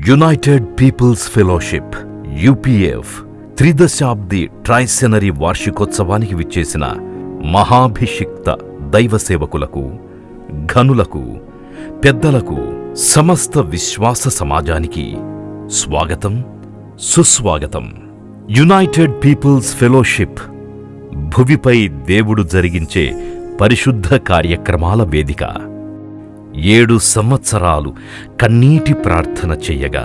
United peoples fellowship UPF త్రిదశాబ్ది ట్రైసెనరీ వార్షికోత్సవానికి విచ్చేసిన మహాభిషిక్త దైవ సేవకులకు, ఘనులకు, పెద్దలకు, సమస్త విశ్వాస సమాజానికి స్వాగతం, సుస్వాగతం. యునైటెడ్ పీపుల్స్ ఫెలోషిప్ భువిపై దేవుడు జరిగించే పరిశుద్ధ కార్యక్రమాల వేదిక. 7 సంవత్సరాలు కన్నీటి ప్రార్థన చెయ్యగా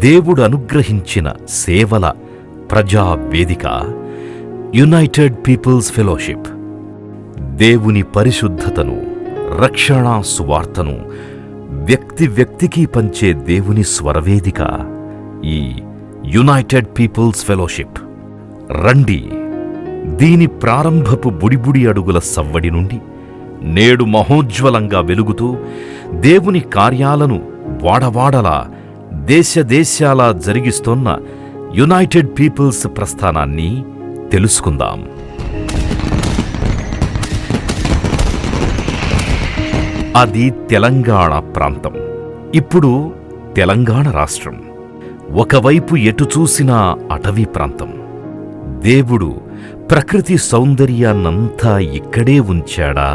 దేవుడు అనుగ్రహించిన సేవల ప్రజా వేదిక యునైటెడ్ పీపుల్స్ ఫెలోషిప్. దేవుని పరిశుద్ధతను, రక్షణా సువార్తను వ్యక్తి వ్యక్తికి పంచే దేవుని స్వరవేదిక ఈ యునైటెడ్ పీపుల్స్ ఫెలోషిప్. రండి, దీని ప్రారంభపు బుడిబుడి అడుగుల సవ్వడి నుండి నేడు మహోజ్వలంగా వెలుగుతూ దేవుని కార్యాలను వాడవాడలా, దేశదేశాలా జరిగిస్తోన్న యునైటెడ్ పీపుల్స్ ప్రస్థానాన్ని తెలుసుకుందాం. అది తెలంగాణ ప్రాంతం. ఇప్పుడు తెలంగాణ రాష్ట్రం. ఒకవైపు ఎటు చూసినా అటవీ ప్రాంతం. దేవుడు ప్రకృతి సౌందర్యాన్నంతా ఇక్కడే ఉంచాడా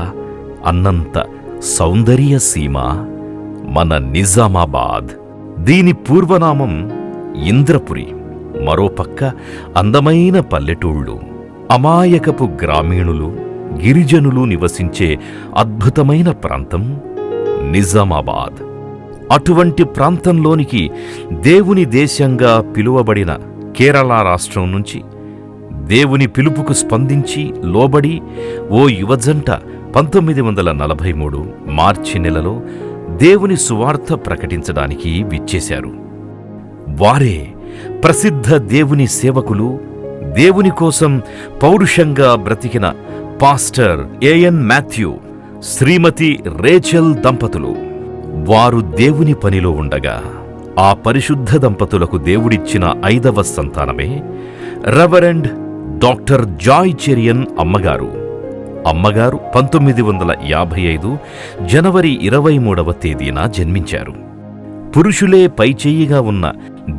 అన్నంత సౌందర్య సీమ మన నిజామాబాద్. దీని పూర్వనామం ఇంద్రపురి. మరోపక్క అందమైన పల్లెటూళ్ళు, అమాయకపు గ్రామీణులు, గిరిజనులు నివసించే అద్భుతమైన ప్రాంతం నిజామాబాద్. అటువంటి ప్రాంతంలోనికి దేవుని దేశంగా పిలువబడిన కేరళ రాష్ట్రం నుంచి దేవుని పిలుపుకు స్పందించి లోబడి ఓ యువజంట 1943 మార్చి నెలలో దేవుని సువార్త ప్రకటించడానికి విచ్చేశారు. వారే ప్రసిద్ధ దేవుని సేవకులు, దేవుని కోసం పౌరుషంగా బ్రతికిన pastor AN Matthew, Shrimati Rachel దంపతులు. వారు దేవుని పనిలో ఉండగా ఆ పరిశుద్ధ దంపతులకు దేవుడిచ్చిన 5వ సంతానమే రెవరెండ్ డాక్టర్ జాయ్ చెరియన్ అమ్మగారు. అమ్మగారు 1955 జనవరి 23వ తేదీన జన్మించారు. పురుషులే పైచేయిగా ఉన్న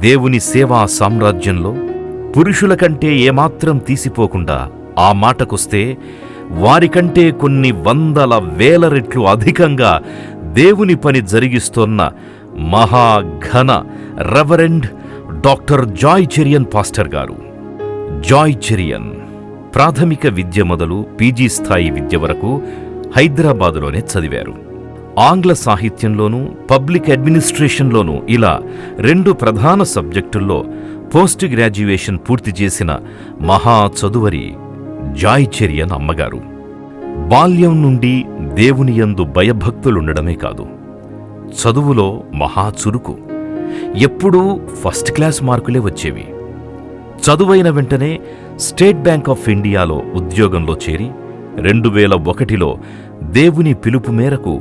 దేవుని సేవా సామ్రాజ్యంలో పురుషుల కంటే ఏమాత్రం తీసిపోకుండా, ఆ మాటకొస్తే వారికంటే కొన్ని వందల వేల రెట్లు అధికంగా దేవుని పని జరిగిస్తోన్న మహాఘన reverend doctor Joy Cherian pastor గారు. జాయ్ చెరియన్ ప్రాథమిక విద్య మొదలు పీజీ స్థాయి విద్య వరకు హైదరాబాదులోనే చదివారు. ఆంగ్ల సాహిత్యంలోనూ, పబ్లిక్ అడ్మినిస్ట్రేషన్లోనూ ఇలా 2 ప్రధాన సబ్జెక్టుల్లో పోస్ట్ గ్రాడ్యుయేషన్ పూర్తి చేసిన మహా చదువరి జాయ్ చెరియన్ అమ్మగారు. బాల్యం నుండి దేవుని యందు భయభక్తులుండడమే కాదు, చదువులో మహా చురుకు. ఎప్పుడూ ఫస్ట్ క్లాస్ మార్కులే వచ్చేవి. చదువైన వెంటనే స్టేట్ బ్యాంక్ ఆఫ్ ఇండియాలో ఉద్యోగంలో చేరి 2001లో దేవుని పిలుపు మేరకు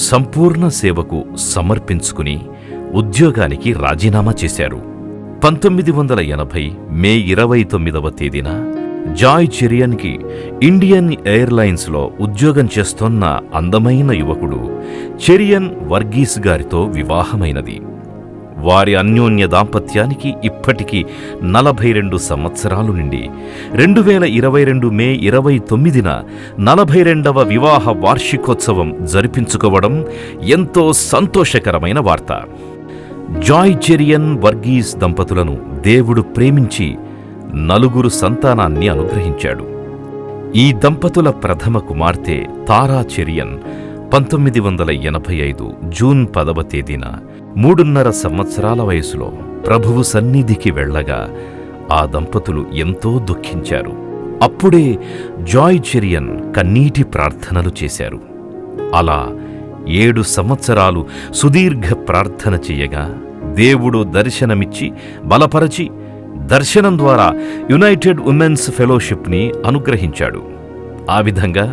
సంపూర్ణ సేవకు సమర్పించుకుని ఉద్యోగానికి రాజీనామా చేశారు. 1980 మే 29వ తేదీన జాయ్ చెరియన్కి ఇండియన్ ఎయిర్లైన్స్లో ఉద్యోగం చేస్తోన్న అందమైన యువకుడు చెరియన్ వర్గీస్ గారితో వివాహమైనది. వారి అన్యోన్య దాంపత్యానికి ఇప్పటికీ 42 సంవత్సరాలు నిండి 2022 మే 29న 42వ వివాహ వార్షికోత్సవం జరిపించుకోవడం ఎంతో సంతోషకరమైన వార్త. జాయ్ చెరియన్ వర్గీస్ దంపతులను దేవుడు ప్రేమించి 4 సంతానాన్ని అనుగ్రహించాడు. ఈ దంపతుల ప్రథమ కుమార్తె తారా చెరియన్ 1985 జూన్ 10వ తేదీన 3.5 సంవత్సరాల వయసులో ప్రభువు సన్నిధికి వెళ్ళగా ఆ దంపతులు ఎంతో దుఃఖించారు. అప్పుడే జాయ్ చెరియన్ కన్నీటి ప్రార్థనలు చేశారు. అలా 7 సంవత్సరాలు సుదీర్ఘ ప్రార్థన చెయ్యగా దేవుడు దర్శనమిచ్చి బలపరచి దర్శనం ద్వారా యునైటెడ్ ఉమెన్స్ ఫెలోషిప్ని అనుగ్రహించాడు. ఆ విధంగా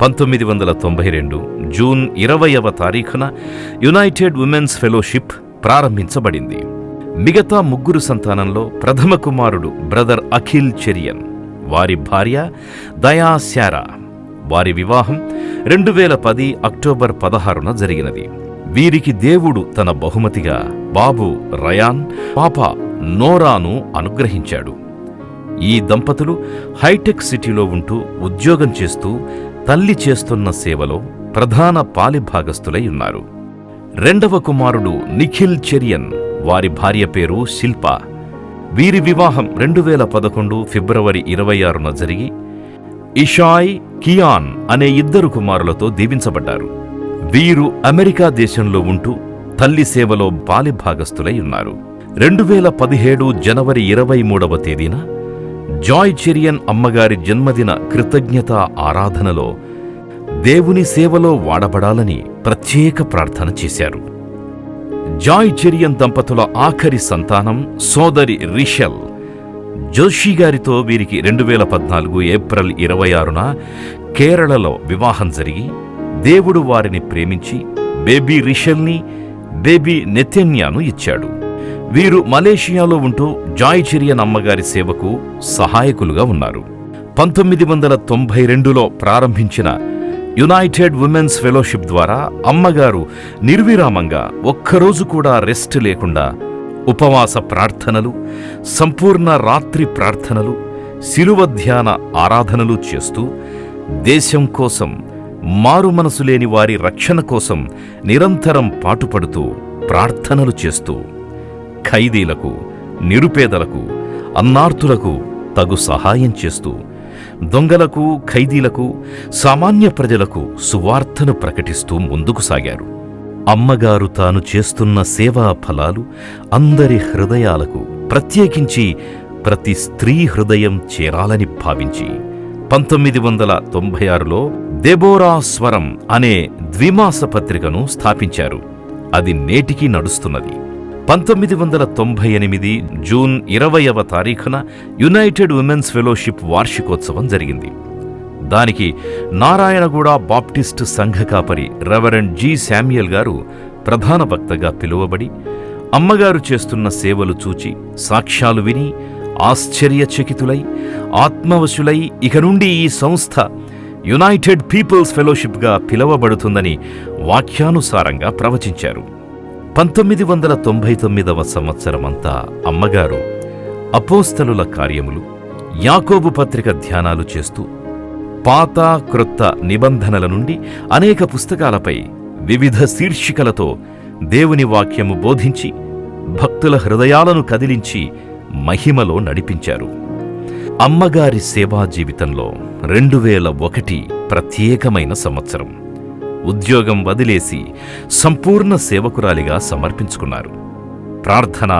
1992 జూన్ 20వ తారీఖున యునైటెడ్ ఉమెన్స్ ఫెలోషిప్ ప్రారంభించబడింది. మిగతా 3 సంతానంలో ప్రథమ కుమారుడు బ్రదర్ అఖిల్ చెరియన్, వారి భార్య దయా శారా. వారి వివాహం 2010 అక్టోబర్ 16న జరిగినది. వీరికి దేవుడు తన బహుమతిగా బాబు రయాన్, పాప నోరాను అనుగ్రహించాడు. ఈ దంపతులు హైటెక్ సిటీలో ఉంటూ ఉద్యోగం చేస్తూ తల్లి చేస్తున్న సేవలో ప్రధాన పాలిభాగస్థులై ఉన్నారు. రెండవ కుమారుడు నిఖిల్ చెరియన్, వారి భార్య పేరు శిల్ప. వీరి వివాహం 2011 ఫిబ్రవరి 26న జరిగి ఇషాయ్, కియాన్ అనే 2 కుమారులతో దీవించబడ్డారు. వీరు అమెరికా దేశంలో ఉంటూ తల్లి సేవలో పాలిభాగస్థులై ఉన్నారు. 2017 జనవరి 23వ తేదీన జాయ్ చెరియన్ అమ్మగారి జన్మదిన కృతజ్ఞతా ఆరాధనలో దేవుని సేవలో వాడబడాలని ప్రత్యేక ప్రార్థన చేశారు. జాయ్ చెరియన్ దంపతుల ఆఖరి సంతానం సోదరి రిషెల్. జోషి గారితో వీరికి 2014 ఏప్రిల్ 26న కేరళలో వివాహం జరిగి దేవుడు వారిని ప్రేమించి బేబీ రిషెల్ని, బేబీ నెతన్యాను ఇచ్చాడు. వీరు మలేషియాలో ఉంటూ జాయ్ చెరియన్ అమ్మగారి సేవకు సహాయకులుగా ఉన్నారు. 1992లో ప్రారంభించిన యునైటెడ్ ఉమెన్స్ ఫెలోషిప్ ద్వారా అమ్మగారు నిర్విరామంగా ఒక్కరోజు కూడా రెస్ట్ లేకుండా ఉపవాస ప్రార్థనలు, సంపూర్ణ రాత్రి ప్రార్థనలు, శిలువ ధ్యాన ఆరాధనలు చేస్తూ దేశం కోసం, మారు మనసు లేని వారి రక్షణ కోసం నిరంతరం పాటుపడుతూ ప్రార్థనలు చేస్తూ ఖైదీలకు, నిరుపేదలకు, అన్నార్తులకు తగు సహాయం చేస్తూ దొంగలకు, ఖైదీలకు, సామాన్య ప్రజలకు సువార్తను ప్రకటిస్తూ ముందుకు సాగారు. అమ్మగారు తాను చేస్తున్న సేవా ఫలాలు అందరి హృదయాలకు, ప్రత్యేకించి ప్రతి స్త్రీ హృదయం చేరాలని భావించి 1996లో దెబోరా స్వరం అనే ద్విమాస పత్రికను స్థాపించారు. అది నేటికీ నడుస్తున్నది. 1998 జూన్ 20వ తారీఖున యునైటెడ్ ఉమెన్స్ ఫెలోషిప్ వార్షికోత్సవం జరిగింది. దానికి నారాయణగూడ బాప్టిస్ట్ సంఘ కాపరి రెవరెండ్ జి శామ్యూయల్ గారు ప్రధాన వక్తగా పిలువబడి అమ్మగారు చేస్తున్న సేవలు చూచి సాక్ష్యాలు విని ఆశ్చర్యచకితులై ఆత్మవశులై ఇక నుండి ఈ సంస్థ యునైటెడ్ పీపుల్స్ ఫెలోషిప్గా పిలువబడుతుందని వాక్యానుసారంగా ప్రవచించారు. 1999వ సంవత్సరమంతా అమ్మగారు అపోస్తలుల కార్యములు, యాకోబు పత్రిక ధ్యానాలు చేస్తూ పాత క్రొత్త నిబంధనల నుండి అనేక పుస్తకాలపై వివిధ శీర్షికలతో దేవుని వాక్యము బోధించి భక్తుల హృదయాలను కదిలించి మహిమలో నడిపించారు. అమ్మగారి సేవా జీవితంలో 2001 ప్రత్యేకమైన సంవత్సరం. ఉద్యోగం వదిలేసి సంపూర్ణ సేవకురాలిగా సమర్పించుకున్నారు. ప్రార్థన,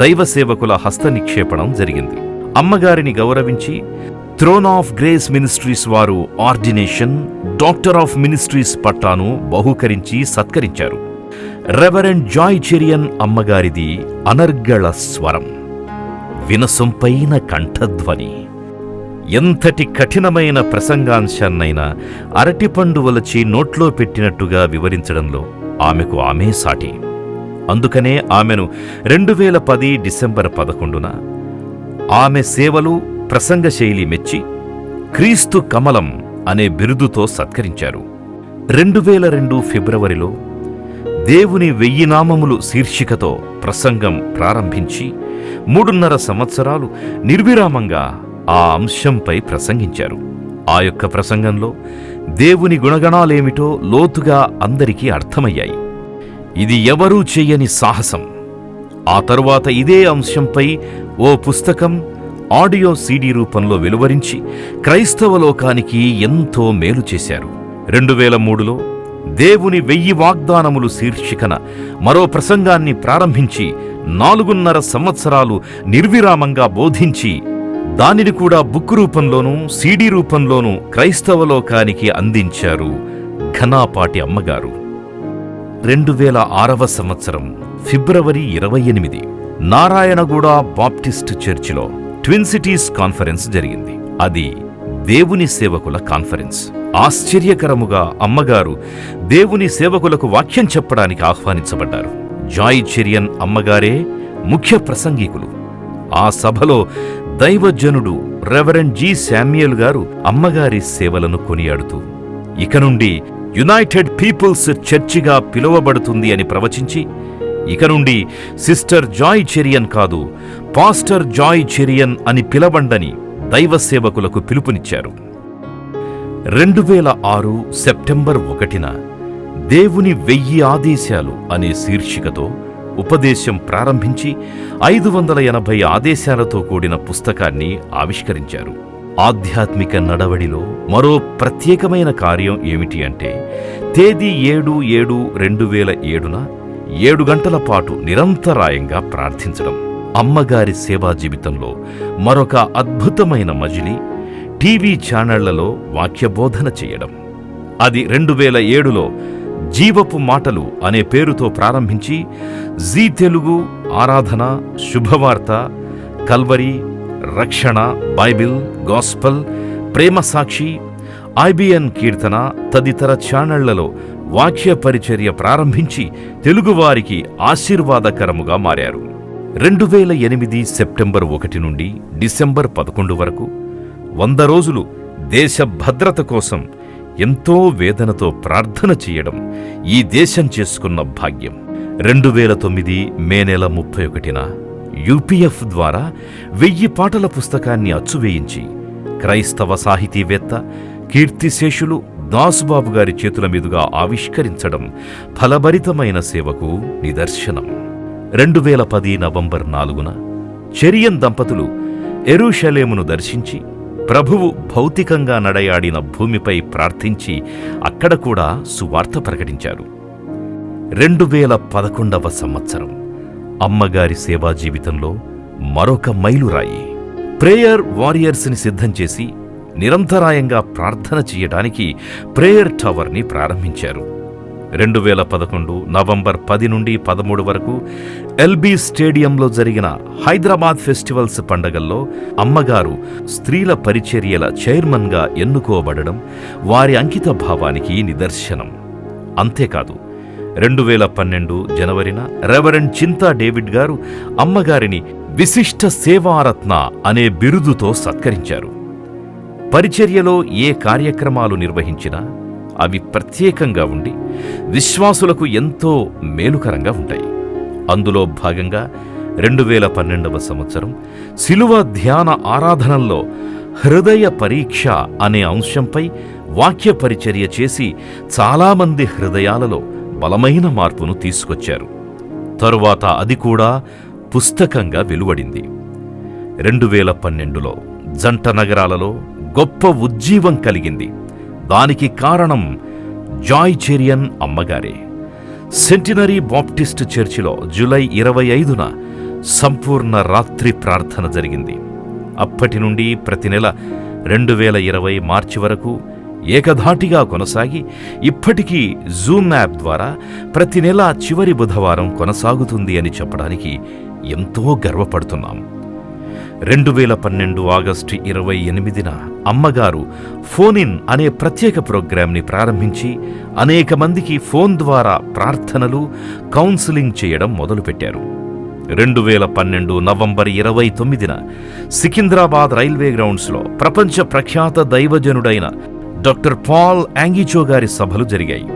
దైవ సేవకుల హస్త నిక్షేపణం జరిగింది. అమ్మగారిని గౌరవించి థ్రోన్ ఆఫ్ గ్రేస్ మినిస్ట్రీస్ వారు ఆర్డినేషన్, డాక్టర్ ఆఫ్ మినిస్ట్రీస్ పట్టాను బహూకరించి సత్కరించారు. రెవరెండ్ జాయ్ చెరియన్ అమ్మగారిది అనర్గళ స్వరం, వినసొంపైన కంఠధ్వని. ఎంతటి కఠినమైన ప్రసంగాంశాన్నైనా అరటిపండు వలచి నోట్లో పెట్టినట్టుగా వివరించడంలో ఆమెకు ఆమె సాటి. అందుకనే ఆమెను 2010 డిసెంబర్ 11న ఆమె సేవలు, ప్రసంగ శైలి మెచ్చి క్రీస్తు కమలం అనే బిరుదుతో సత్కరించారు. 2002 ఫిబ్రవరిలో దేవుని 1000 నామములు శీర్షికతో ప్రసంగం ప్రారంభించి 3.5 సంవత్సరాలు నిర్విరామంగా ఆ అంశంపై ప్రసంగించారు. ఆ యొక్క ప్రసంగంలో దేవుని గుణగణాలేమిటో లోతుగా అందరికీ అర్థమయ్యాయి. ఇది ఎవరూ చెయ్యని సాహసం. ఆ తరువాత ఇదే అంశంపై ఓ పుస్తకం, ఆడియో సీడీ రూపంలో వెలువరించి క్రైస్తవ లోకానికి ఎంతో మేలు చేశారు. 2003లో దేవుని 1000 వాగ్దానములు శీర్షికన మరో ప్రసంగాన్ని ప్రారంభించి 4.5 సంవత్సరాలు నిర్విరామంగా బోధించి దానిని కూడా బుక్ రూపంలోనూ సీడీ రూపంలోనూ క్రైస్తవ లోకానికి అందించారు ఘనాపాటి అమ్మగారు. 2006వ సంవత్సరం ఫిబ్రవరి 28 నారాయణగూడ బాప్టిస్ట్ చర్చిలో ట్విన్ సిటీస్ కాన్ఫరెన్స్ జరిగింది. అది దేవుని సేవకుల కాన్ఫరెన్స్. ఆశ్చర్యకరముగా అమ్మగారు దేవుని సేవకులకు వాక్యం చెప్పడానికి ఆహ్వానించబడ్డారు. జాయ్ చెరియన్ అమ్మగారే ముఖ్య ప్రసంగికులు. ఆ సభలో దైవజనుడు రెవరెండ్ జి శామ్యూయల్ గారు అమ్మగారి సేవలను కొనియాడుతూ ఇక నుండి యునైటెడ్ పీపుల్స్ చర్చిగా పిలువబడుతుంది అని ప్రవచించి ఇక నుండి సిస్టర్ జాయ్ చెరియన్ కాదు, పాస్టర్ జాయ్ చెరియన్ అని పిలవండని దైవ సేవకులకు పిలుపునిచ్చారు. 2006 సెప్టెంబర్ 1న దేవుని 1000 ఆదేశాలు అనే శీర్షికతో ఉపదేశం ప్రారంభించి 580 ఆదేశాలతో కూడిన పుస్తకాన్ని ఆవిష్కరించారు. ఆధ్యాత్మిక నడవడిలో మరో ప్రత్యేకమైన కార్యం ఏమిటి అంటే, తేదీ 7/7/2007న 7 గంటల పాటు నిరంతరాయంగా ప్రార్థించడం. అమ్మగారి సేవా జీవితంలో మరొక అద్భుతమైన మజిలీ టీవీ ఛానళ్లలో వాక్యబోధన చేయడం. అది 2007లో జీవపు మాటలు అనే పేరుతో ప్రారంభించి జీ తెలుగు, ఆరాధన, శుభవార్త, కల్వరి, రక్షణ, బైబిల్, గాస్పల్, ప్రేమ సాక్షి, ఐబిఎన్ కీర్తన తదితర ఛానళ్లలో వాక్య పరిచర్య ప్రారంభించి తెలుగువారికి ఆశీర్వాదకరముగా మారారు. 2008 సెప్టెంబర్ 1 నుండి డిసెంబర్ 11 వరకు 100 రోజులు దేశ భద్రత కోసం ఎంతో వేదనతో ప్రార్థన చేయడం ఈ దేశం చేసుకున్న భాగ్యం. 2009 మే నెల 31న యూపీఎఫ్ ద్వారా 1000 పాటల పుస్తకాన్ని అచ్చువేయించి క్రైస్తవ సాహితీవేత్త కీర్తిశేషులు దాసుబాబు గారి చేతుల మీదుగా ఆవిష్కరించడం ఫలభరితమైన సేవకు నిదర్శనం. 2010 నవంబర్ 4న చెరియన్ దంపతులు యెరూషలేమును దర్శించి ప్రభువు భౌతికంగా నడయాడిన భూమిపై ప్రార్థించి అక్కడ కూడా సువార్త ప్రకటించారు. 2011వ సంవత్సరం అమ్మగారి సేవా జీవితంలో మరొక మైలురాయి. ప్రేయర్ వారియర్స్ని సిద్ధం చేసి నిరంతరాయంగా ప్రార్థన చేయడానికి ప్రేయర్ టవర్ని ప్రారంభించారు. 2011 నవంబర్ 10 నుండి 13 వరకు ఎల్బీ స్టేడియంలో జరిగిన హైదరాబాద్ ఫెస్టివల్స్ పండగల్లో అమ్మగారు స్త్రీల పరిచర్యల చైర్మన్గా ఎన్నుకోబడడం వారి అంకిత భావానికి నిదర్శనం. అంతేకాదు, 2012 జనవరిన రెవరెండ్ చింతా డేవిడ్ గారు అమ్మగారిని విశిష్ట సేవారత్న అనే బిరుదుతో సత్కరించారు. పరిచర్యలో ఏ కార్యక్రమాలు నిర్వహించినా అవి ప్రత్యేకంగా ఉండి విశ్వాసులకు ఎంతో మేలుకరంగా ఉంటాయి. అందులో భాగంగా 2012వ సంవత్సరం శిలువ ధ్యాన ఆరాధనల్లో హృదయ పరీక్ష అనే అంశంపై వాక్య పరిచర్య చేసి చాలామంది హృదయాలలో బలమైన మార్పును తీసుకొచ్చారు. తరువాత అది కూడా పుస్తకంగా వెలువడింది. 2012లో జంట నగరాలలో గొప్ప ఉజ్జీవం కలిగింది. దానికి కారణం జాయ్ చెరియన్ అమ్మగారే. సెంటినరీ బాప్టిస్ట్ చర్చిలో జూలై 25న సంపూర్ణ రాత్రి ప్రార్థన జరిగింది. అప్పటి నుండి ప్రతి నెల 2020 మార్చి వరకు ఏకధాటిగా కొనసాగి ఇప్పటికీ జూమ్ యాప్ ద్వారా ప్రతి నెల చివరి బుధవారం కొనసాగుతుంది అని చెప్పడానికి ఎంతో గర్వపడుతున్నాం. 2012 ఆగస్టు 28న అమ్మగారు ఫోన్ ఇన్ అనే ప్రత్యేక ప్రోగ్రాంని ప్రారంభించి అనేక మందికి ఫోన్ ద్వారా ప్రార్థనలు, కౌన్సిలింగ్ చేయడం మొదలుపెట్టారు. 2012 నవంబర్ 29న సికింద్రాబాద్ రైల్వే గ్రౌండ్స్లో ప్రపంచ ప్రఖ్యాత దైవజనుడైన డాక్టర్ పాల్ యాంగిచో గారి సభలు జరిగాయి.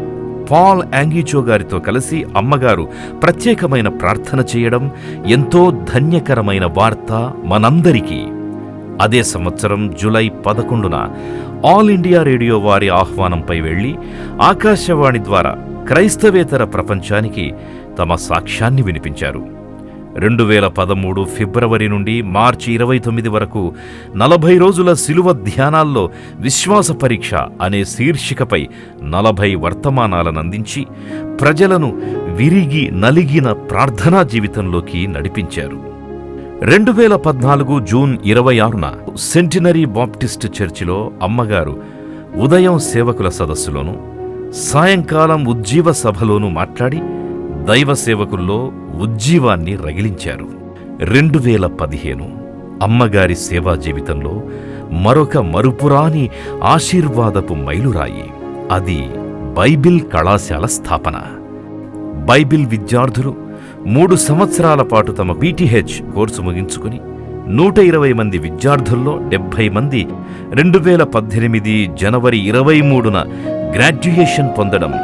పాల్ యాంగిచో గారితో కలిసి అమ్మగారు ప్రత్యేకమైన ప్రార్థన చేయడం ఎంతో ధన్యకరమైన వార్త మనందరికీ. అదే సంవత్సరం జూలై 11న ఆల్ ఇండియా రేడియో వారి ఆహ్వానంపై వెళ్లి ఆకాశవాణి ద్వారా క్రైస్తవేతర ప్రపంచానికి తమ సాక్ష్యాన్ని వినిపించారు. 2013 ఫిబ్రవరి నుండి మార్చి 29 వరకు 40 రోజుల శిలువ ధ్యానాల్లో విశ్వాస పరీక్ష అనే శీర్షికపై 40 వర్తమానాలనందించి ప్రజలను విరిగి నలిగిన ప్రార్థనా జీవితంలోకి నడిపించారు. 2014 జూన్ 26న సెంటినరీ బాప్టిస్ట్ చర్చిలో అమ్మగారు ఉదయం సేవకుల సదస్సులోనూ సాయంకాలం ఉజ్జీవ సభలోనూ మాట్లాడి దైవ సేవకుల్లో ఉజ్జీవాన్ని రగిలించారు. 2015 అమ్మగారి సేవా జీవితంలో మరొక మరుపురాని ఆశీర్వాదపు మైలురాయి. అది బైబిల్ కళాశాల స్థాపన. బైబిల్ విద్యార్థులు 3 సంవత్సరాల పాటు తమ PTH కోర్సు ముగించుకుని 120 మంది విద్యార్థుల్లో 70 మంది 2018 జనవరి 23న గ్రాడ్యుయేషన్ పొందడం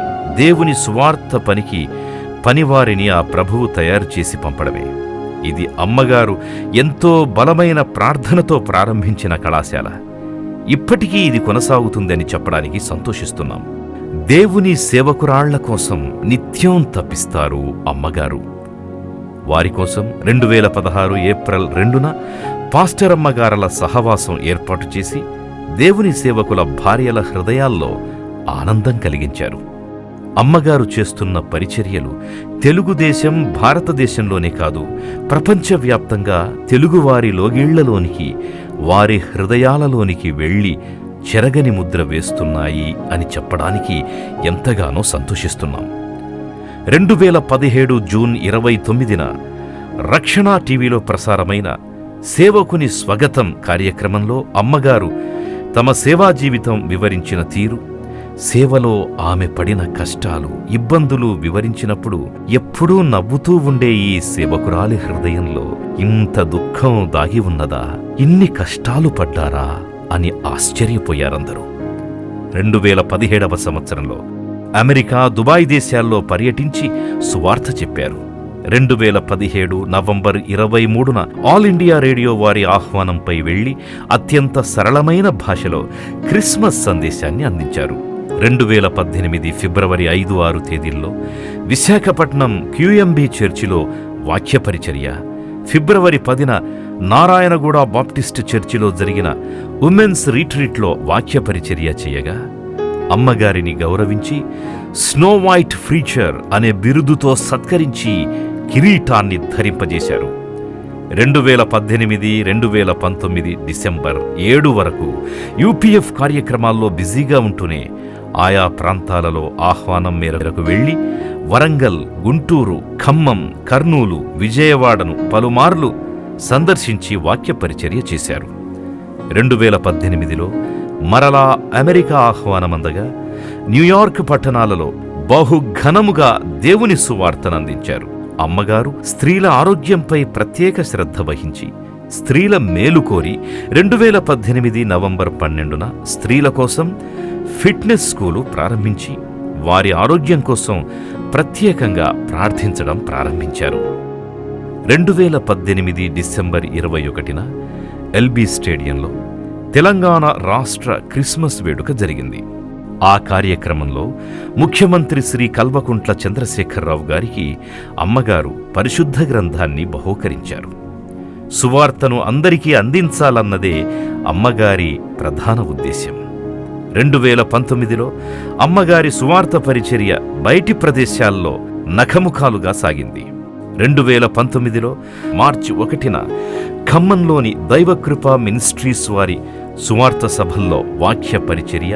దేవుని సువార్త పనికి పనివారిని ఆ ప్రభువు తయారు చేసి పంపడమే. ఇది అమ్మగారు ఎంతో బలమైన ప్రార్థనతో ప్రారంభించిన కళాశాల. ఇప్పటికీ ఇది కొనసాగుతుందని చెప్పడానికి సంతోషిస్తున్నాం. దేవుని సేవకురాళ్ల కోసం నిత్యం తప్పిస్తారు అమ్మగారు. వారి కోసం 2016 ఏప్రిల్ 2న పాస్టర్ అమ్మగారల సహవాసం ఏర్పాటు చేసి దేవుని సేవకుల భార్యల హృదయాల్లో ఆనందం కలిగించారు. అమ్మగారు చేస్తున్న పరిచర్యలు తెలుగుదేశం, భారతదేశంలోనే కాదు, ప్రపంచవ్యాప్తంగా తెలుగువారి లోగిళ్లలోనికి, వారి హృదయాలలోనికి వెళ్లి చెరగని ముద్ర వేస్తున్నాయి అని చెప్పడానికి ఎంతగానో సంతోషిస్తున్నాం. 2017 జూన్ 29న రక్షణ టీవీలో ప్రసారమైన సేవకుని స్వాగతం కార్యక్రమంలో అమ్మగారు తమ సేవా జీవితం వివరించిన తీరు, సేవలో ఆమె పడిన కష్టాలు, ఇబ్బందులు వివరించినప్పుడు ఎప్పుడూ నవ్వుతూ ఉండే ఈ సేవకురాలి హృదయంలో ఇంత దుఃఖం దాగి ఉన్నదా, ఇన్ని కష్టాలు పడ్డారా అని ఆశ్చర్యపోయారందరూ. 2017వ సంవత్సరంలో అమెరికా, దుబాయ్ దేశాల్లో పర్యటించి సువార్త చెప్పారు. 2017 నవంబర్ 23న ఆల్ ఇండియా రేడియో వారి ఆహ్వానంపై వెళ్లి అత్యంత సరళమైన భాషలో క్రిస్మస్ సందేశాన్ని అందించారు. 2018 ఫిబ్రవరి 5-6 తేదీల్లో విశాఖపట్నం QMB చర్చిలో వాక్య పరిచర్య, ఫిబ్రవరి 10న నారాయణగూడ బాప్టిస్ట్ చర్చిలో జరిగిన ఉమెన్స్ రీట్రీట్లో వాక్య పరిచర్య చేయగా అమ్మగారిని గౌరవించి స్నో వైట్ ఫ్రీచర్ అనే బిరుదుతో సత్కరించి కిరీటాన్ని ధరింపజేశారు. 2018, 2019 డిసెంబర్ 7 వరకు UPF కార్యక్రమాల్లో బిజీగా ఉంటూనే ఆయా ప్రాంతాలలో ఆహ్వానం మేరకు వెళ్లి వరంగల్, గుంటూరు, ఖమ్మం, కర్నూలు, విజయవాడను పలుమార్లు సందర్శించి వాక్య పరిచర్య చేశారు. 2018లో మరలా అమెరికా ఆహ్వానమందగా న్యూయార్క్ పట్టణాలలో బహుఘనముగా దేవుని సువార్తనందించారు. అమ్మగారు స్త్రీల ఆరోగ్యంపై ప్రత్యేక శ్రద్ధ వహించి స్త్రీల మేలు కోరి 2018 నవంబర్ 12న స్త్రీల కోసం ఫిట్నెస్ స్కూలు ప్రారంభించి వారి ఆరోగ్యం కోసం ప్రత్యేకంగా ప్రార్థించడం ప్రారంభించారు. 2018 డిసెంబర్ 21న LB స్టేడియంలో తెలంగాణ రాష్ట్ర క్రిస్మస్ వేడుక జరిగింది. ఆ కార్యక్రమంలో ముఖ్యమంత్రి శ్రీ కల్వకుంట్ల చంద్రశేఖరరావు గారికి అమ్మగారు పరిశుద్ధ గ్రంథాన్ని బహూకరించారు. సువార్తను అందరికీ అందించాలన్నదే అమ్మగారి ప్రధాన ఉద్దేశ్యం. 2019లో అమ్మగారి సువార్త పరిచర్య బయటి ప్రదేశాల్లో నఖముఖాలుగా సాగింది. 2019లో మార్చి 1న ఖమ్మంలోని దైవకృప మినిస్ట్రీస్ వారి సువార్త సభల్లో వాక్య పరిచర్య,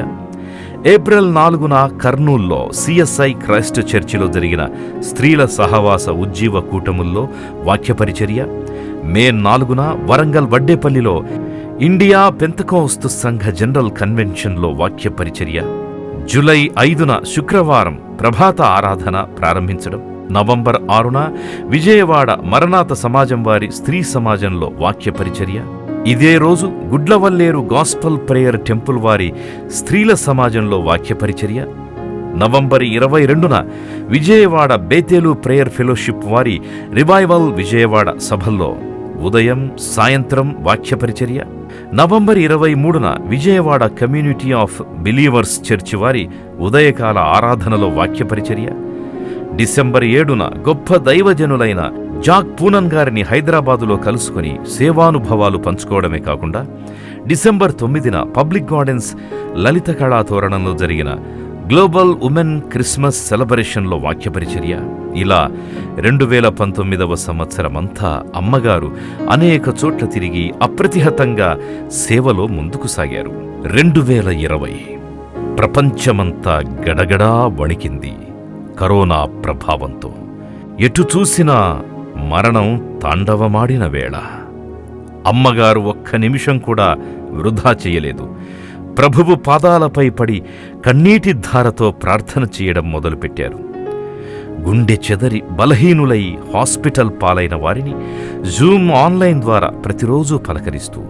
ఏప్రిల్ 4న కర్నూల్లో CSI క్రైస్ట్ చర్చిలో జరిగిన స్త్రీల సహవాస ఉజ్జీవ కూటముల్లో వాక్య పరిచర్య, మే 4న వరంగల్ వడ్డేపల్లిలో ఇండియా పెంతకోస్తు సంఘ జనరల్ కన్వెన్షన్లో వాక్య పరిచర్య, జూలై 5న శుక్రవారం ప్రభాత ఆరాధన ప్రారంభించడం, నవంబర్ 6న విజయవాడ మరణాత సమాజం వారి స్త్రీ సమాజంలో వాక్య పరిచర్య, ఇదే రోజు గుడ్లవల్లేరు గాస్పల్ ప్రేయర్ టెంపుల్ వారి స్త్రీల సమాజంలో వాక్య పరిచర్య, నవంబర్ 22న విజయవాడ బేతేలు ప్రేయర్ ఫెలోషిప్ వారి రివైవల్ విజయవాడ సభల్లో ఉదయం, సాయంత్రం వాక్య పరిచర్య, నవంబర్ 23న Vijayawada community of believers church వారి ఉదయకాల ఆరాధనలో వాక్య పరిచర్య, డిసెంబర్ 7న గొప్ప దైవజనులైన జాక్ పూనన్ గారిని హైదరాబాదులో కలుసుకుని సేవానుభవాలు పంచుకోవడమే కాకుండా డిసెంబర్ 9న పబ్లిక్ గార్డెన్స్ లలిత కళా తోరణంలో జరిగిన గ్లోబల్ ఉమెన్ క్రిస్మస్ సెలబ్రేషన్లో వాక్య పరిచర్య. ఇలా 2019వ సంవత్సరమంతా అమ్మగారు అనేక చోట్ల తిరిగి అప్రతిహతంగా సేవలో ముందుకు సాగారు. 2020 ప్రపంచమంతా గడగడా వణికింది కరోనా ప్రభావంతో. ఎటు చూసినా మరణం తాండవమాడిన వేళ అమ్మగారు ఒక్క నిమిషం కూడా వృధా చేయలేదు. ప్రభువు పాదాలపై పడి కన్నీటి ధారతో ప్రార్థన చేయడం మొదలుపెట్టారు. గుండె చెదరి బలహీనులై హాస్పిటల్ పాలైన వారిని జూమ్ ఆన్లైన్ ద్వారా ప్రతిరోజు పలకరిస్తూ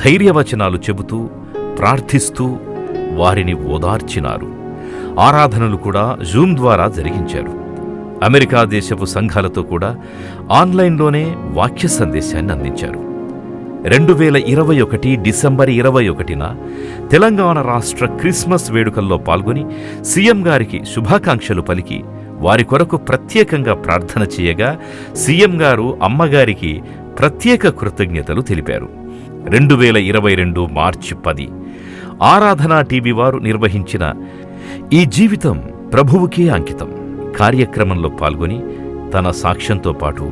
ధైర్యవచనాలు చెబుతూ ప్రార్థిస్తూ వారిని ఓదార్చినారు. ఆరాధనలు కూడా జూమ్ ద్వారా జరిగించారు. అమెరికా దేశపు సంఘాలతో కూడా ఆన్లైన్లోనే వాక్య సందేశాన్ని అందించారు. 2021 డిసెంబర్ 21న తెలంగాణ రాష్ట్ర క్రిస్మస్ వేడుకల్లో పాల్గొని సీఎం గారికి శుభాకాంక్షలు పలికి వారి కొరకు ప్రత్యేకంగా ప్రార్థన చేయగా సీఎం గారు అమ్మగారికి ప్రత్యేక కృతజ్ఞతలు తెలిపారు. 2022 మార్చి 10 ఆరాధనా టీవీ వారు నిర్వహించిన ఈ జీవితం ప్రభువుకే అంకితం కార్యక్రమంలో పాల్గొని తన సాక్ష్యంతో పాటు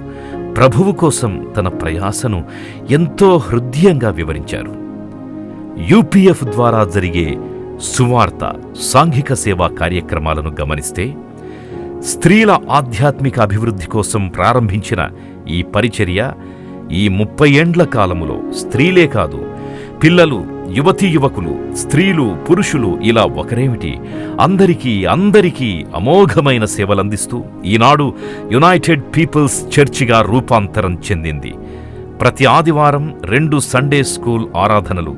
ప్రభువు కోసం తన ప్రయాసను ఎంతో హృదయంగా వివరించారు. యూపీఎఫ్ ద్వారా జరిగే సువార్త సాంఘిక సేవా కార్యక్రమాలను గమనిస్తే స్త్రీల ఆధ్యాత్మిక అభివృద్ధి కోసం ప్రారంభించిన ఈ పరిచర్య ఈ 30 ఏండ్ల కాలములో స్త్రీలే కాదు, పిల్లలు, యువతీ యువకులు, స్త్రీలు, పురుషులు ఇలా ఒకరేమిటి అందరికీ అమోఘమైన సేవలందిస్తూ ఈనాడు యునైటెడ్ పీపుల్స్ చర్చిగా రూపాంతరం చెందింది. ప్రతి ఆదివారం 2 సండే స్కూల్ ఆరాధనలు,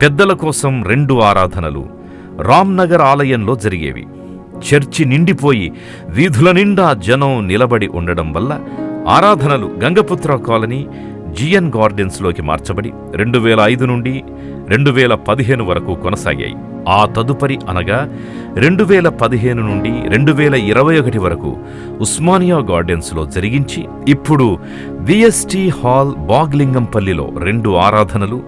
పెద్దల కోసం 2 ఆరాధనలు రామ్నగర్ ఆలయంలో జరిగేవి. చర్చి నిండిపోయి వీధుల నిండా జనం నిలబడి ఉండడం వల్ల ఆరాధనలు గంగపుత్ర కాలనీ జిఎన్ గార్డెన్స్లోకి మార్చబడి 2005 నుండి 2015 వరకు కొనసాగాయి. ఆ తదుపరి అనగా 2015 నుండి 2021 వరకు ఉస్మానియా గార్డెన్స్లో జరిగించి ఇప్పుడు విఎస్టీ హాల్ బాగ్లింగంపల్లిలో 2 ఆరాధనలు,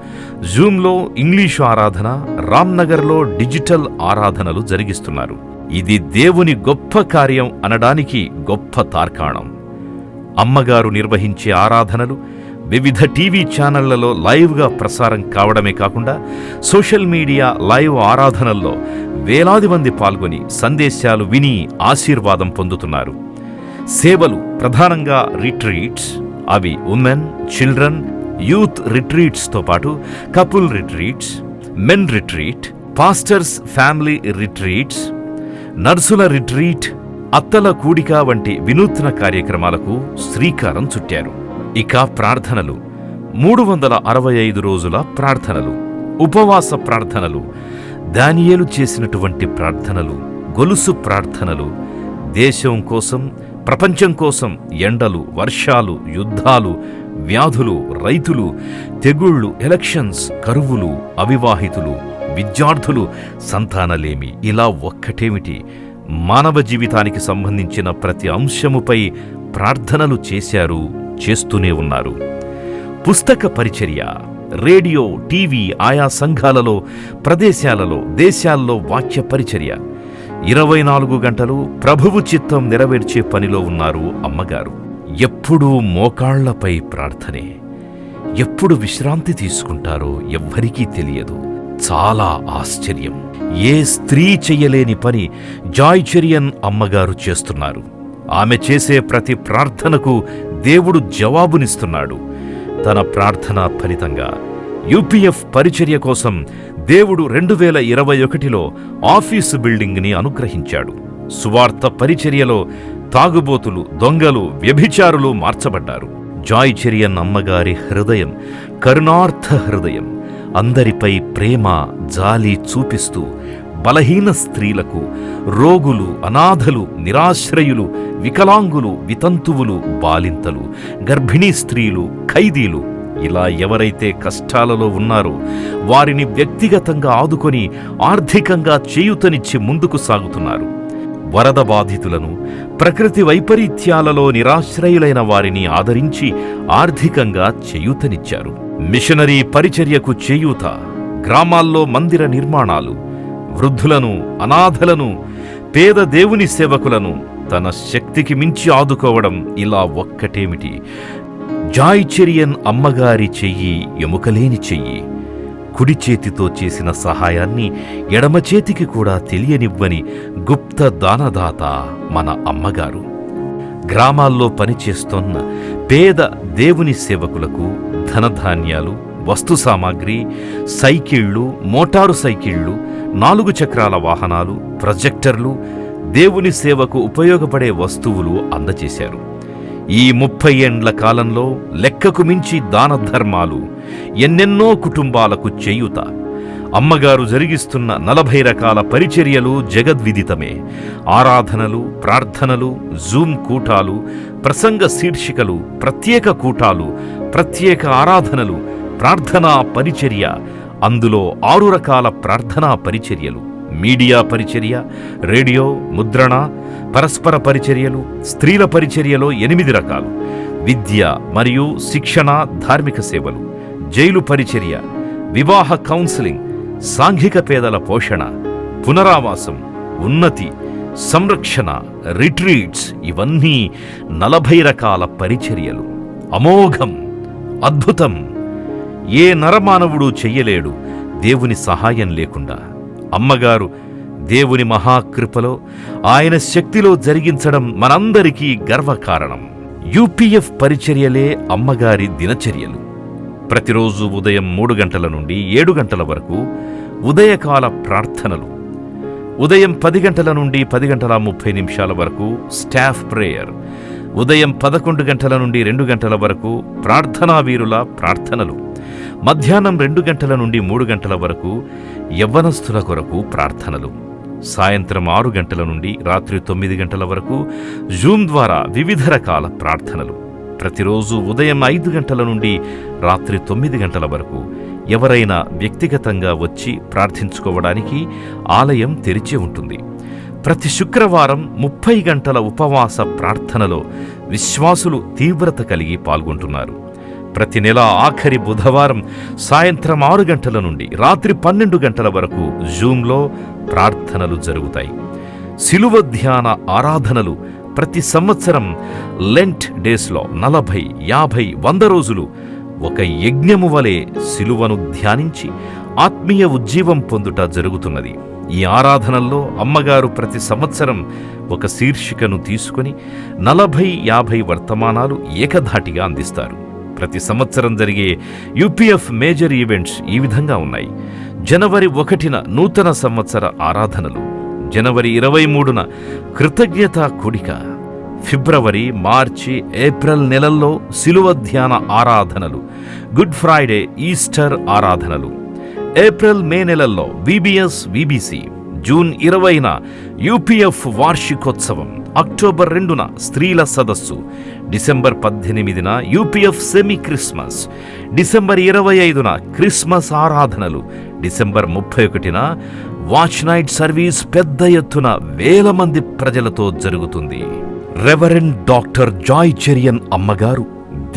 జూమ్లో ఇంగ్లీషు ఆరాధన, రామ్నగర్లో డిజిటల్ ఆరాధనలు జరిగిస్తున్నారు. ఇది దేవుని గొప్ప కార్యం అనడానికి గొప్ప తార్కాణం. అమ్మగారు నిర్వహించే ఆరాధనలు వివిధ టీవీ ఛానళ్లలో లైవ్గా ప్రసారం కావడమే కాకుండా సోషల్ మీడియా లైవ్ ఆరాధనల్లో వేలాది మంది పాల్గొని సందేశాలు విని ఆశీర్వాదం పొందుతున్నారు. సేవలు ప్రధానంగా రిట్రీట్స్, అవి ఉమెన్, చిల్డ్రన్, యూత్ రిట్రీట్స్తో పాటు couple retreats, men retreat, pastors family retreats, నర్సుల రిట్రీట్, అత్తల కూడిక వంటి వినూత్న కార్యక్రమాలకు శ్రీకారం చుట్టారు. ఇక ప్రార్థనలు 365 రోజుల ప్రార్థనలు, ఉపవాస ప్రార్థనలు, దానియేలు చేసినటువంటి ప్రార్థనలు, గొలుసు ప్రార్థనలు, దేశం కోసం, ప్రపంచం కోసం ఎండలు, వర్షాలు, యుద్ధాలు, వ్యాధులు, రైతులు, తెగుళ్లు, ఎలక్షన్స్, కరువులు, అవివాహితులు, విద్యార్థులు, సంతానలేమి, ఇలా ఒక్కటేమిటి మానవ జీవితానికి సంబంధించిన ప్రతి అంశముపై ప్రార్థనలు చేశారు, చేస్తూనే ఉన్నారు. పుస్తక పరిచర్య, రేడియో, టీవీ, ఆయా సంఘాలలో, ప్రదేశాలలో, దేశాల్లో వాక్య పరిచర్య 24 గంటలు ప్రభువు చిత్తం నెరవేర్చే పనిలో ఉన్నారు అమ్మగారు. ఎప్పుడూ మోకాళ్లపై ప్రార్థనే. ఎప్పుడు విశ్రాంతి తీసుకుంటారో ఎవ్వరికీ తెలియదు. చాలా ఆశ్చర్యం. ఏ స్త్రీ చెయ్యలేని పని జాయ్ చెరియన్ అమ్మగారు చేస్తున్నారు. ఆమె చేసే ప్రతి ప్రార్థనకు దేవుడు జవాబునిస్తున్నాడు. తన ప్రార్థన ఫలితంగా యూపీఎఫ్ పరిచర్య కోసం దేవుడు 2021లో ఆఫీసు బిల్డింగ్ని అనుగ్రహించాడు. సువార్త పరిచర్యలో తాగుబోతులు, దొంగలు, వ్యభిచారులు మార్చబడ్డారు. జాయ్ చెరియన్ అమ్మగారి హృదయం కరుణార్థ హృదయం. అందరిపై ప్రేమ, జాలి చూపిస్తూ బలహీన స్త్రీలకు, రోగులు, అనాథలు, నిరాశ్రయులు, వికలాంగులు, వితంతువులు, బాలింతలు, గర్భిణీ స్త్రీలు, ఖైదీలు ఇలా ఎవరైతే కష్టాలలో ఉన్నారో వారిని వ్యక్తిగతంగా ఆదుకొని ఆర్థికంగా చేయూతనిచ్చి ముందుకు సాగుతున్నారు. వరద బాధితులను, ప్రకృతి వైపరీత్యాలలో నిరాశ్రయులైన వారిని ఆదరించి ఆర్థికంగా చేయూతనిచ్చారు. మిషనరీ పరిచర్యకు చేయూత, గ్రామాల్లో మందిర నిర్మాణాలు, వృద్ధులను, అనాథలను, పేద దేవుని సేవకులను తన శక్తికి మించి ఆదుకోవడం ఇలా ఒక్కటేమిటి జాయ్ చెరియన్ అమ్మగారి చెయ్యి ఎముకలేని చెయ్యి. కుడి చేతితో చేసిన సహాయాన్ని ఎడమ చేతికి కూడా తెలియనివ్వని గుప్త దానదాత మన అమ్మగారు. గ్రామాల్లో పనిచేస్తోన్న పేద దేవుని సేవకులకు ధనధాన్యాలు, వస్తు సామాగ్రి, సైకిళ్లు, మోటారు సైకిళ్లు, 4 చక్రాల వాహనాలు, ప్రొజెక్టర్లు, దేవుని సేవకు ఉపయోగపడే వస్తువులు అందజేశారు. ఈ 30 ఏండ్ల కాలంలో లెక్కకు మించి దాన ధర్మాలు, ఎన్నెన్నో కుటుంబాలకు చేయూత, అమ్మగారు జరిగిస్తున్న 40 రకాల పరిచర్యలు జగద్విదితమే. ఆరాధనలు, ప్రార్థనలు, జూమ్ కూటాలు, ప్రసంగ శీర్షికలు, ప్రత్యేక కూటాలు, ప్రత్యేక ఆరాధనలు, ప్రార్థనా పరిచర్య. అందులో 6 రకాల ప్రార్థనా పరిచర్యలు: మీడియా పరిచర్య, రేడియో, ముద్రణ, పరస్పర పరిచర్యలు, స్త్రీల పరిచర్యలో 8 రకాలు, విద్య మరియు శిక్షణ, ధార్మిక సేవలు, జైలు పరిచర్య, వివాహ కౌన్సిలింగ్, సాంఘిక పేదల పోషణ, పునరావాసం, ఉన్నతి, సంరక్షణ, రిట్రీట్స్. ఇవన్నీ 40 రకాల పరిచర్యలు. అమోఘం, అద్భుతం. ఏ నరమానవుడు చెయ్యలేడు దేవుని సహాయం లేకుండా. అమ్మగారు దేవుని మహాకృపలో, ఆయన శక్తిలో జరిగించడం మనందరికీ గర్వకారణం. యూపీఎఫ్ పరిచర్యలే అమ్మగారి దినచర్యలు. ప్రతిరోజు ఉదయం 3 గంటల నుండి 7 గంటల వరకు ఉదయకాల ప్రార్థనలు, ఉదయం 10 గంటల నుండి 10:30 వరకు స్టాఫ్ ప్రేయర్, ఉదయం 11 గంటల నుండి 2 గంటల వరకు ప్రార్థనా వీరుల ప్రార్థనలు, మధ్యాహ్నం 2 గంటల నుండి 3 గంటల వరకు యవ్వనస్తుల కొరకు ప్రార్థనలు, సాయంత్రం 6 గంటల నుండి రాత్రి 9 గంటల వరకు జూమ్ ద్వారా వివిధ రకాల ప్రార్థనలు. ప్రతిరోజు ఉదయం 5 గంటల నుండి రాత్రి 9 గంటల వరకు ఎవరైనా వ్యక్తిగతంగా వచ్చి ప్రార్థించుకోవడానికి ఆలయం తెరిచి ఉంటుంది. ప్రతి శుక్రవారం 30 గంటల ఉపవాస ప్రార్థనలో విశ్వాసులు తీవ్రత కలిగి పాల్గొంటున్నారు. ప్రతి నెల ఆఖరి బుధవారం సాయంత్రం 6 గంటల నుండి రాత్రి 12 గంటల వరకు జూమ్లో ప్రార్థనలు జరుగుతాయి. శిలువ ధ్యాన ఆరాధనలు ప్రతి సంవత్సరం లెంట్ డేస్లో 40, 50, 100 రోజులు ఒక యజ్ఞము వలె శిలువను ధ్యానించి ఆత్మీయ ఉజ్జీవం పొందుట జరుగుతున్నది. ఈ ఆరాధనల్లో అమ్మగారు ప్రతి సంవత్సరం ఒక శీర్షికను తీసుకుని 40, 50 వర్తమానాలు ఏకధాటిగా అందిస్తారు. ప్రతి సంవత్సరం జరిగే యూపీఎఫ్ మేజర్ ఈవెంట్స్ ఈ విధంగా ఉన్నాయి. జనవరి 1న నూతన సంవత్సర ఆరాధనలు, జనవరి 23న కృతజ్ఞతా కూడిక, ఫిబ్రవరి, మార్చి, ఏప్రిల్ నెలల్లో శిలువ ధ్యాన ఆరాధనలు, గుడ్ ఫ్రైడే, ఈస్టర్ ఆరాధనలు, ఏప్రిల్, మే నెలల్లో విబిఎస్, విబిసి, జూన్ 20న యూపీఎఫ్ వార్షికోత్సవం, అక్టోబర్ 2న స్త్రీల సదస్సు, డిసెంబర్ 18న యూపీఎఫ్ సెమీ క్రిస్మస్, డిసెంబర్ 25న క్రిస్మస్ ఆరాధనలు, డిసెంబర్ 31న వాచ్ నైట్ సర్వీస్ పెద్ద ఎత్తున వేల మంది ప్రజలతో జరుగుతుంది. రెవరెండ్ డాక్టర్ జాయ్ చెరియన్ అమ్మగారు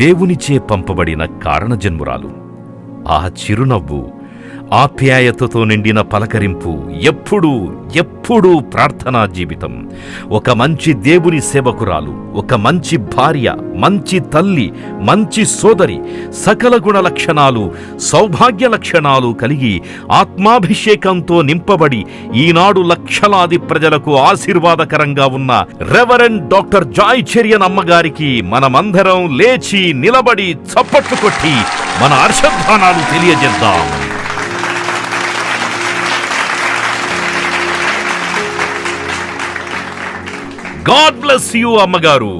దేవునిచే పంపబడిన కారణజన్మురాలు. ఆ చిరునవ్వు, ఆప్యాయతతో నిండిన పలకరింపు, ఎప్పుడూ ప్రార్థనా జీవితం. ఒక మంచి దేవుని సేవకురాలు, ఒక మంచి భార్య, మంచి తల్లి, మంచి సోదరి, సకల గుణ లక్షణాలు, సౌభాగ్య లక్షణాలు కలిగి ఆత్మాభిషేకంతో నింపబడి ఈనాడు లక్షలాది ప్రజలకు ఆశీర్వాదకరంగా ఉన్న రెవరెండ్ డాక్టర్ జాయ్ చెరియన్ అమ్మగారికి మనమందరం లేచి నిలబడి చప్పట్లు కొట్టి మన హర్షధ్వానాలు తెలియజేద్దాం. God bless you, అమ్మగారు.